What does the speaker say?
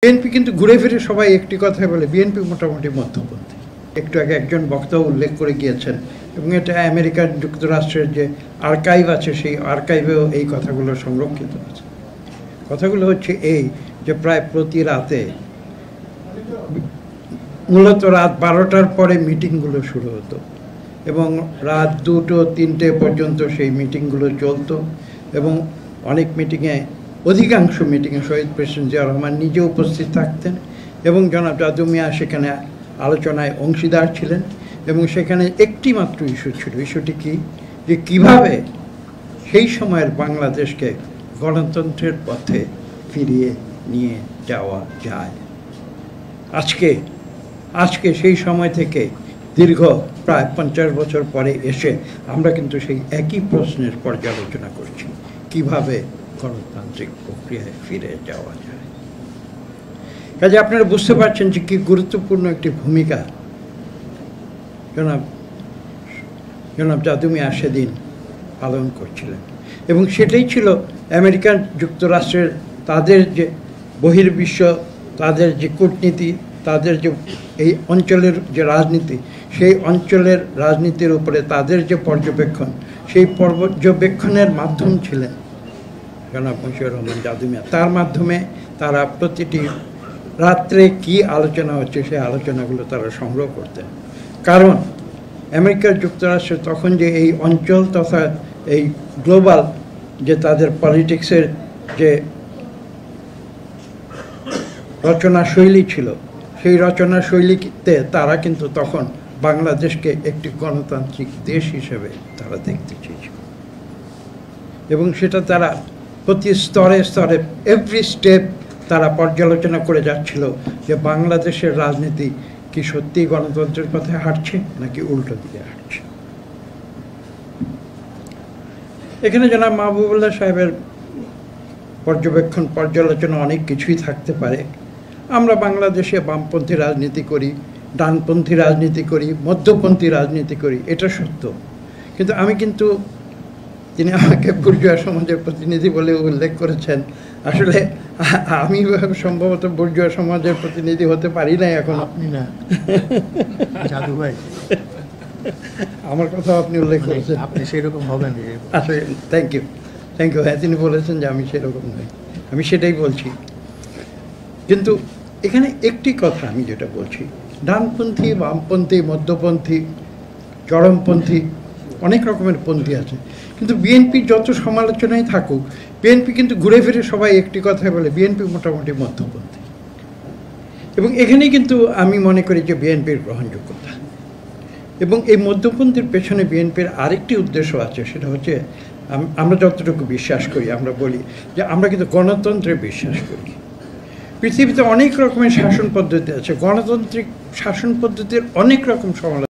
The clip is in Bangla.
বিএনপি কিন্তু ঘুরে ফিরে সবাই একটি কথাই বলে, বিএনপি মোটামুটি মধ্যপন্থী। একটু আগে একজন বক্তা উল্লেখ করে গিয়েছেন, এবং এটা আমেরিকার যুক্তরাষ্ট্রের যে আর্কাইভ আছে সেই আর্কাইভেও এই কথাগুলো সংরক্ষিত আছে। কথাগুলো হচ্ছে এই যে প্রায় প্রতি রাতে, মূলত রাত 12টার পরে মিটিংগুলো শুরু হতো এবং রাত 2-3টে পর্যন্ত সেই মিটিংগুলো চলতো, এবং অনেক মিটিংয়ে, অধিকাংশ মিটিংয়ে শহীদ প্রেসিডেন্ট জিয়া রহমান নিজে উপস্থিত থাকতেন এবং জনাব জাদু মিয়া সেখানে আলোচনায় অংশীদার ছিলেন। এবং সেখানে একটি মাত্র ইস্যু ছিল, ইস্যুটি কি, যে কীভাবে সেই সময়ের বাংলাদেশকে গণতন্ত্রের পথে ফিরিয়ে নিয়ে যাওয়া যায়। আজকে সেই সময় থেকে দীর্ঘ প্রায় 50 বছর পরে এসে আমরা কিন্তু সেই একই প্রশ্নের পর্যালোচনা করছি, কিভাবে গণতান্ত্রিক প্রক্রিয়ায় ফিরে যাওয়া যায়। কাজে আপনারা বুঝতে পারছেন যে কি গুরুত্বপূর্ণ একটি ভূমিকা জনাব জাদু মিয়া সেদিন পালন করছিলেন। এবং সেটাই ছিল আমেরিকান যুক্তরাষ্ট্রের তাদের যে বহির্বিশ্ব, তাদের যে কূটনীতি, তাদের যে এই অঞ্চলের যে রাজনীতি, সেই অঞ্চলের রাজনীতির উপরে তাদের যে পর্যবেক্ষণ, সেই পর্যবেক্ষণের মাধ্যম ছিলেন জনাব মশিউর রহমান জাদু মিয়া। তার মাধ্যমে তারা প্রতিটি রাত্রে কি আলোচনা হচ্ছে সেই আলোচনাগুলো তারা সংগ্রহ করতেন। কারণ আমেরিকা যুক্তরাষ্ট্র তখন যে এই অঞ্চল তথা এই গ্লোবাল যে তাদের পলিটিক্সের যে রচনা শৈলী ছিল, সেই রচনা শৈলীতে তারা কিন্তু তখন বাংলাদেশকে একটি গণতান্ত্রিক দেশ হিসেবে তারা দেখতে চেয়েছিল। এবং সেটা তারা প্রতি স্তরে স্তরে, এভরি স্টেপ তারা পর্যালোচনা করে যাচ্ছিল যে বাংলাদেশের রাজনীতি কি সত্যি গণতন্ত্রের পথে হাঁটছে নাকি উল্টো দিকে হাঁটছে। এখানে জনাব মাহবুবুল্লাহ সাহেবের পর্যালোচনা অনেক কিছুই থাকতে পারে। আমরা বাংলাদেশে বামপন্থী রাজনীতি করি, ডানপন্থী রাজনীতি করি, মধ্যপন্থী রাজনীতি করি, এটা সত্য। কিন্তু তিনি আমাকে বুর্জোয়া সমাজের প্রতিনিধি বলে উল্লেখ করেছেন। আসলে আমি সম্ভবত বুর্জোয়া সমাজের প্রতিনিধি হতে পারি না এখন। আপনি না, জাদু ভাই, আমার কথা আপনি উল্লেখ করেছেন, আপনি সেরকম হবেন। আসলে থ্যাংক ইউ। হ্যাঁ, তিনি বলেছেন যে আমি সেরকম নই, আমি সেটাই বলছি। কিন্তু এখানে একটি কথা আমি যেটা বলছি, ডানপন্থী, বামপন্থী, মধ্যপন্থী, চরমপন্থী, অনেক রকমের পন্থী আছে। কিন্তু বিএনপির যত সমালোচনাই থাকুক, বিএনপি কিন্তু ঘুরে ফিরে সবাই একটি কথাই বলে, বিএনপি মোটামুটি মধ্যপন্থী। এবং এখানেই কিন্তু আমি মনে করি যে বিএনপির গ্রহণযোগ্যতা। এবং এই মধ্যপন্থীর পেছনে বিএনপির আরেকটি উদ্দেশ্য আছে, সেটা হচ্ছে আমরা যতটুকু বিশ্বাস করি, আমরা বলি যে আমরা কিন্তু গণতন্ত্রে বিশ্বাস করি। পৃথিবীতে অনেক রকমের শাসন পদ্ধতি আছে, গণতান্ত্রিক শাসন পদ্ধতির অনেক রকম সমালোচনা